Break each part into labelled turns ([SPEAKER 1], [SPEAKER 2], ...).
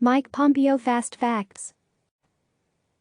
[SPEAKER 1] Mike Pompeo Fast Facts.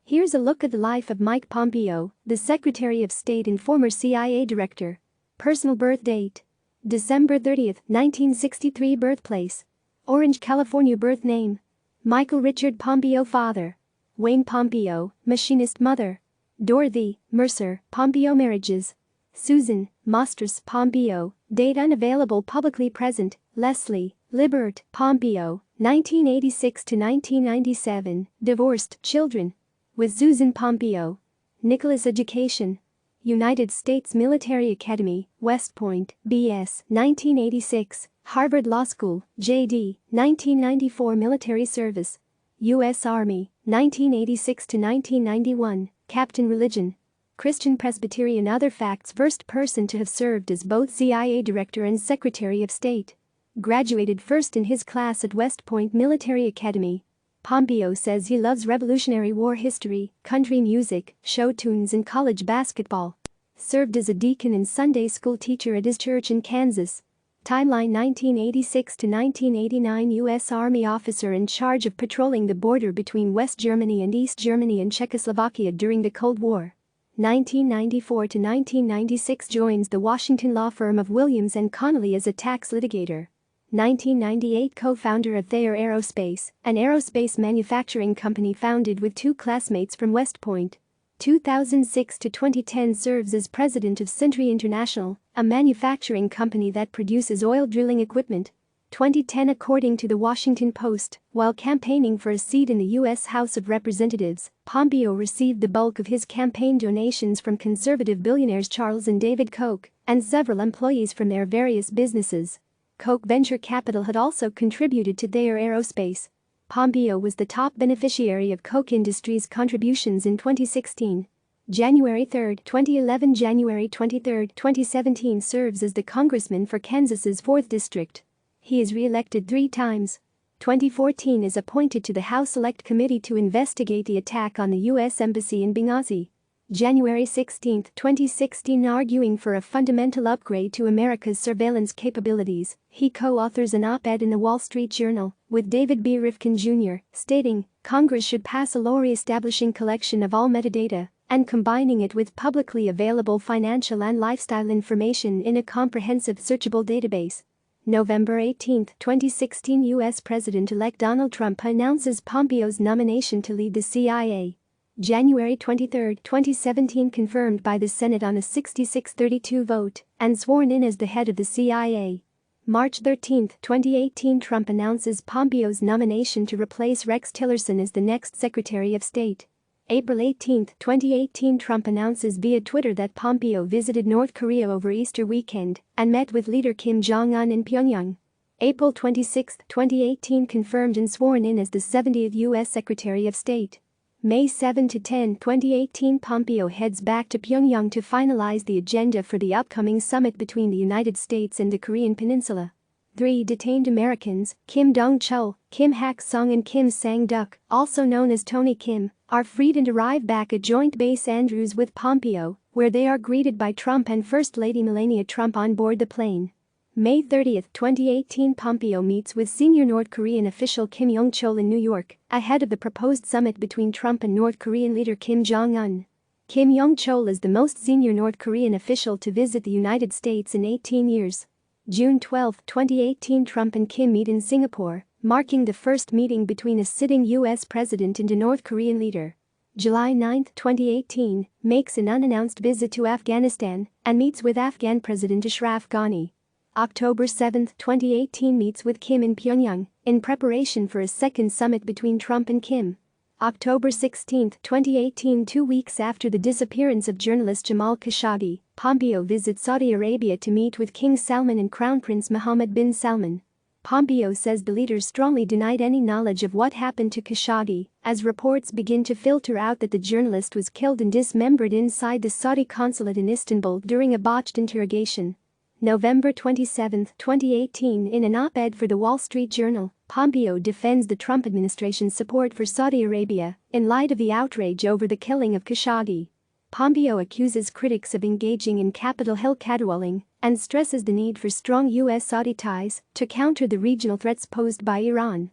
[SPEAKER 1] Here's a look at the life of Mike Pompeo, the Secretary of State and former CIA Director. Personal birth date: December 30, 1963. Birthplace: Orange, California. Birth name: Michael Richard Pompeo. Father: Wayne Pompeo, machinist. Mother: Dorothy, Mercer, Pompeo. Marriages: Susan, Mostrous, Pompeo. Date unavailable. Publicly present: Leslie, Libert, Pompeo, 1986 to 1997. Divorced. Children: with Susan Pompeo. Nicholas. Education: United States Military Academy, West Point, B.S., 1986, Harvard Law School, J.D., 1994. Military service: U.S. Army, 1986 to 1991. Captain. Religion: Christian, Presbyterian. Other facts: first person to have served as both CIA Director and Secretary of State. Graduated first in his class at West Point Military Academy. Pompeo says he loves Revolutionary War history, country music, show tunes and college basketball. Served as a deacon and Sunday school teacher at his church in Kansas. Timeline: 1986 to 1989. U.S. Army officer in charge of patrolling the border between West Germany and East Germany and Czechoslovakia during the Cold War. 1994 to 1996. Joins the Washington law firm of Williams and Connolly as a tax litigator. 1998. Co-founder of Thayer Aerospace, an aerospace manufacturing company founded with two classmates from West Point. 2006 to 2010. Serves as president of Century International, a manufacturing company that produces oil drilling equipment. 2010. According to the Washington Post, while campaigning for a seat in the U.S. House of Representatives, Pompeo received the bulk of his campaign donations from conservative billionaires Charles and David Koch and several employees from their various businesses. Koch venture capital had also contributed to Thayer Aerospace. Pompeo was the top beneficiary of Koch Industries' contributions in 2016. January 3, 2011 – January 23, 2017. Serves as the congressman for Kansas's 4th District. He is re-elected 3 times. 2014 is appointed to the House Select Committee to investigate the attack on the U.S. Embassy in Benghazi. January 16, 2016. Arguing for a fundamental upgrade to America's surveillance capabilities, he co-authors an op-ed in the Wall Street Journal with David B. Rifkin Jr., stating, Congress should pass a law establishing collection of all metadata and combining it with publicly available financial and lifestyle information in a comprehensive searchable database. November 18, 2016. U.S. President-elect Donald Trump announces Pompeo's nomination to lead the CIA. January 23, 2017. Confirmed by the Senate on a 66-32 vote and sworn in as the head of the CIA. March 13, 2018. Trump announces Pompeo's nomination to replace Rex Tillerson as the next Secretary of State. April 18, 2018. Trump announces via Twitter that Pompeo visited North Korea over Easter weekend and met with leader Kim Jong-un in Pyongyang. April 26, 2018. Confirmed and sworn in as the 70th U.S. Secretary of State. May 7 to 10, 2018. Pompeo heads back to Pyongyang to finalize the agenda for the upcoming summit between the United States and the Korean Peninsula. 3 detained Americans, Kim Dong-chul, Kim Hak-song and Kim Sang-duk, also known as Tony Kim, are freed and arrive back at Joint Base Andrews with Pompeo, where they are greeted by Trump and First Lady Melania Trump on board the plane. May 30, 2018. Pompeo meets with senior North Korean official Kim Yong-chol in New York, ahead of the proposed summit between Trump and North Korean leader Kim Jong-un. Kim Yong-chol is the most senior North Korean official to visit the United States in 18 years. June 12, 2018. Trump and Kim meet in Singapore, marking the first meeting between a sitting U.S. president and a North Korean leader. July 9, 2018, makes an unannounced visit to Afghanistan and meets with Afghan President Ashraf Ghani. October 7, 2018. Meets with Kim in Pyongyang in preparation for a second summit between Trump and Kim. October 16, 2018. 2 weeks after the disappearance of journalist Jamal Khashoggi, Pompeo visits Saudi Arabia to meet with King Salman and Crown Prince Mohammed bin Salman. Pompeo says the leaders strongly denied any knowledge of what happened to Khashoggi, as reports begin to filter out that the journalist was killed and dismembered inside the Saudi consulate in Istanbul during a botched interrogation. November 27, 2018. In an op-ed for the Wall Street Journal, Pompeo defends the Trump administration's support for Saudi Arabia in light of the outrage over the killing of Khashoggi. Pompeo accuses critics of engaging in Capitol Hill catcalling and stresses the need for strong U.S.-Saudi ties to counter the regional threats posed by Iran.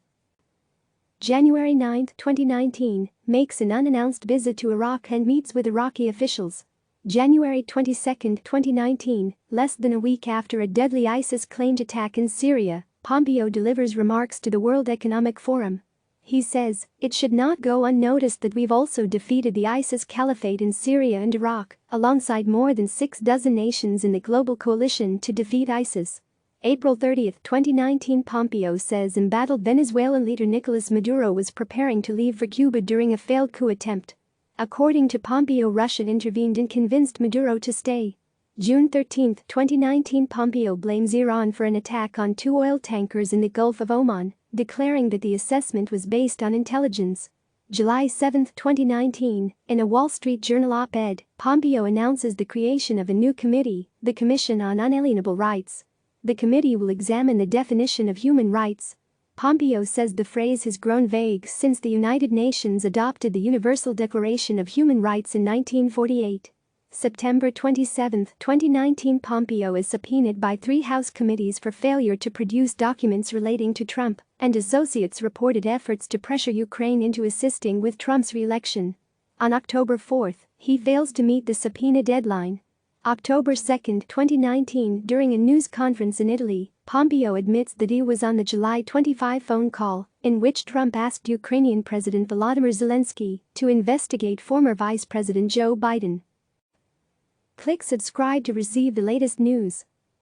[SPEAKER 1] January 9, 2019, makes an unannounced visit to Iraq and meets with Iraqi officials. January 22, 2019, less than a week after a deadly ISIS-claimed attack in Syria, Pompeo delivers remarks to the World Economic Forum. He says, "It should not go unnoticed that we've also defeated the ISIS caliphate in Syria and Iraq, alongside more than 6 dozen nations in the global coalition to defeat ISIS." April 30, 2019, Pompeo says embattled Venezuelan leader Nicolas Maduro was preparing to leave for Cuba during a failed coup attempt. According to Pompeo, Russia intervened and convinced Maduro to stay. June 13, 2019, Pompeo blames Iran for an attack on 2 oil tankers in the Gulf of Oman, declaring that the assessment was based on intelligence. July 7, 2019, in a Wall Street Journal op-ed, Pompeo announces the creation of a new committee, the Commission on Unalienable Rights. The committee will examine the definition of human rights. Pompeo says the phrase has grown vague since the United Nations adopted the Universal Declaration of Human Rights in 1948. September 27, 2019, Pompeo is subpoenaed by 3 House committees for failure to produce documents relating to Trump and associates' reported efforts to pressure Ukraine into assisting with Trump's re-election. On October 4, he fails to meet the subpoena deadline. October 2, 2019, during a news conference in Italy, Pompeo admits that he was on the July 25 phone call in which Trump asked Ukrainian President Volodymyr Zelensky to investigate former Vice President Joe Biden. Click subscribe to receive the latest news.